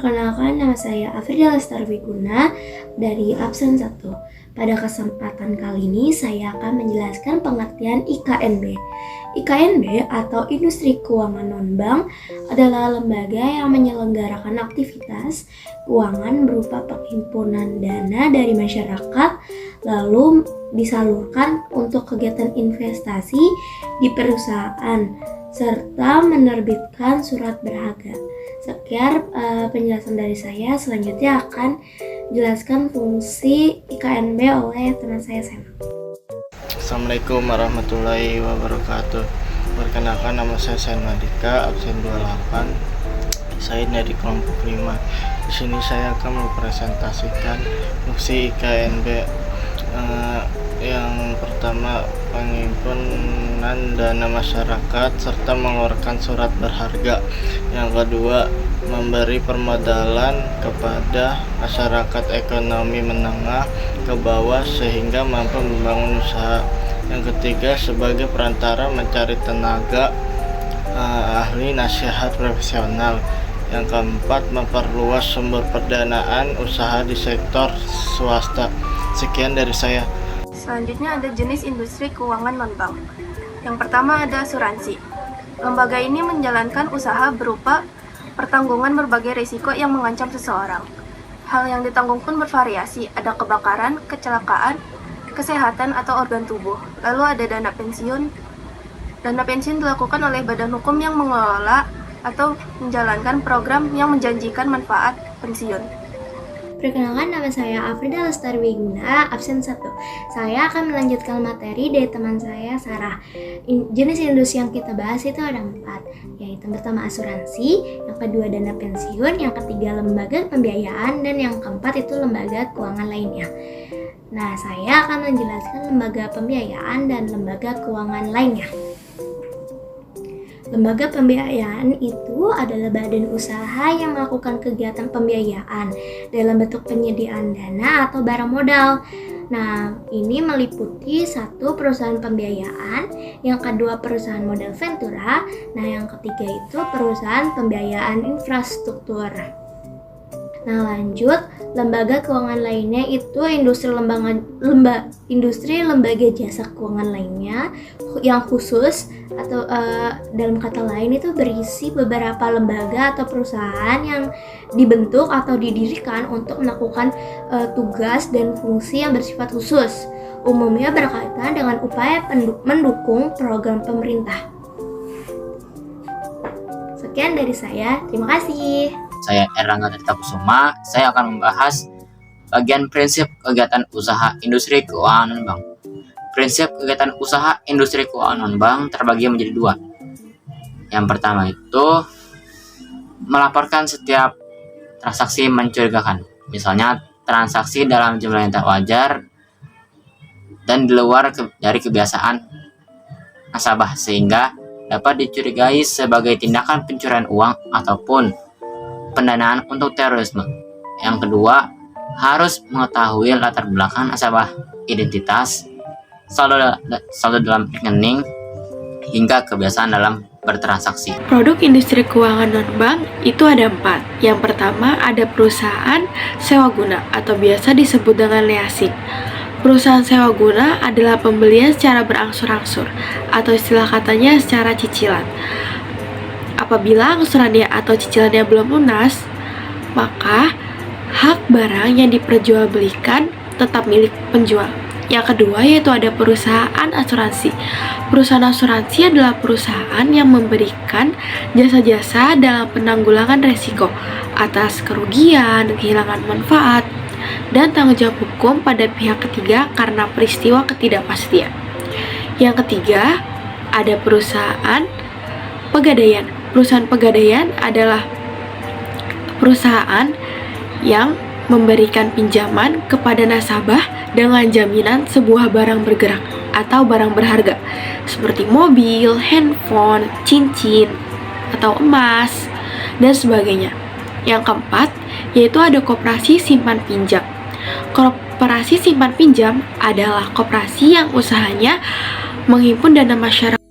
Perkenalkan, nama saya Afrida Lestari Wiguna dari absen 1. Pada kesempatan kali ini saya akan menjelaskan pengertian IKNB. IKNB atau Industri Keuangan Non-Bank adalah lembaga yang menyelenggarakan aktivitas keuangan berupa penghimpunan dana dari masyarakat lalu disalurkan untuk kegiatan investasi di perusahaan serta menerbitkan surat berharga. Sekian penjelasan dari saya. Selanjutnya akan jelaskan fungsi IKNB oleh teman saya Sena. Assalamualaikum warahmatullahi wabarakatuh. Perkenalkan, nama saya Sena Dika, absen 28. Saya dari kelompok 5. Di sini saya akan mempresentasikan fungsi IKNB. Yang pertama, penghimpunan dana masyarakat serta mengeluarkan surat berharga. Yang kedua, memberi permodalan kepada masyarakat ekonomi menengah ke bawah sehingga mampu membangun usaha. Yang ketiga, sebagai perantara mencari tenaga ahli nasihat profesional. Yang keempat, memperluas sumber pendanaan usaha di sektor swasta. Sekian dari saya. Selanjutnya ada jenis industri keuangan non-bank. Yang pertama ada asuransi. Lembaga ini menjalankan usaha berupa pertanggungan berbagai risiko yang mengancam seseorang. Hal yang ditanggung pun bervariasi, ada kebakaran, kecelakaan, kesehatan atau organ tubuh. Lalu ada dana pensiun. Dana pensiun dilakukan oleh badan hukum yang mengelola atau menjalankan program yang menjanjikan manfaat pensiun. Perkenalkan, nama saya Afrida Lestari Wiguna, absen 1. Saya akan melanjutkan materi dari teman saya Sarah. Jenis industri yang kita bahas itu ada 4, yaitu pertama asuransi, yang kedua dana pensiun, yang ketiga lembaga pembiayaan, dan yang keempat itu lembaga keuangan lainnya. Nah, saya akan menjelaskan lembaga pembiayaan dan lembaga keuangan lainnya. Lembaga pembiayaan itu adalah badan usaha yang melakukan kegiatan pembiayaan dalam bentuk penyediaan dana atau barang modal. Nah, ini meliputi 1 perusahaan pembiayaan, yang kedua perusahaan modal ventura, nah yang ketiga itu perusahaan pembiayaan infrastruktur. Nah, lanjut, lembaga keuangan lainnya itu industri lembaga jasa keuangan lainnya yang khusus atau dalam kata lain itu berisi beberapa lembaga atau perusahaan yang dibentuk atau didirikan untuk melakukan tugas dan fungsi yang bersifat khusus. Umumnya berkaitan dengan upaya mendukung program pemerintah. Sekian dari saya, terima kasih. Saya Erlangga Tirta Kusuma. Saya akan membahas bagian prinsip kegiatan usaha industri keuangan non-bank. Prinsip kegiatan usaha industri keuangan non-bank terbagi menjadi 2. Yang pertama itu melaporkan setiap transaksi mencurigakan, misalnya transaksi dalam jumlah yang tak wajar dan di luar dari kebiasaan nasabah sehingga dapat dicurigai sebagai tindakan pencurian uang ataupun pendanaan untuk terorisme. Yang kedua, harus mengetahui latar belakang nasabah, identitas, saldo dalam rekening, hingga kebiasaan dalam bertransaksi. Produk industri keuangan non-bank itu ada 4. Yang pertama ada perusahaan sewa guna atau biasa disebut dengan leasing. Perusahaan sewa guna adalah pembelian secara berangsur-angsur atau istilah katanya secara cicilan. Apabila angsurannya atau cicilannya belum lunas, maka hak barang yang diperjualbelikan tetap milik penjual. Yang kedua yaitu ada perusahaan asuransi. Perusahaan asuransi adalah perusahaan yang memberikan jasa-jasa dalam penanggulangan resiko atas kerugian, kehilangan manfaat, dan tanggung jawab hukum pada pihak ketiga karena peristiwa ketidakpastian. Yang ketiga ada perusahaan pegadaian. Perusahaan pegadaian adalah perusahaan yang memberikan pinjaman kepada nasabah dengan jaminan sebuah barang bergerak atau barang berharga seperti mobil, handphone, cincin, atau emas, dan sebagainya. Yang keempat, yaitu ada koperasi simpan pinjam. Koperasi simpan pinjam adalah koperasi yang usahanya menghimpun dana masyarakat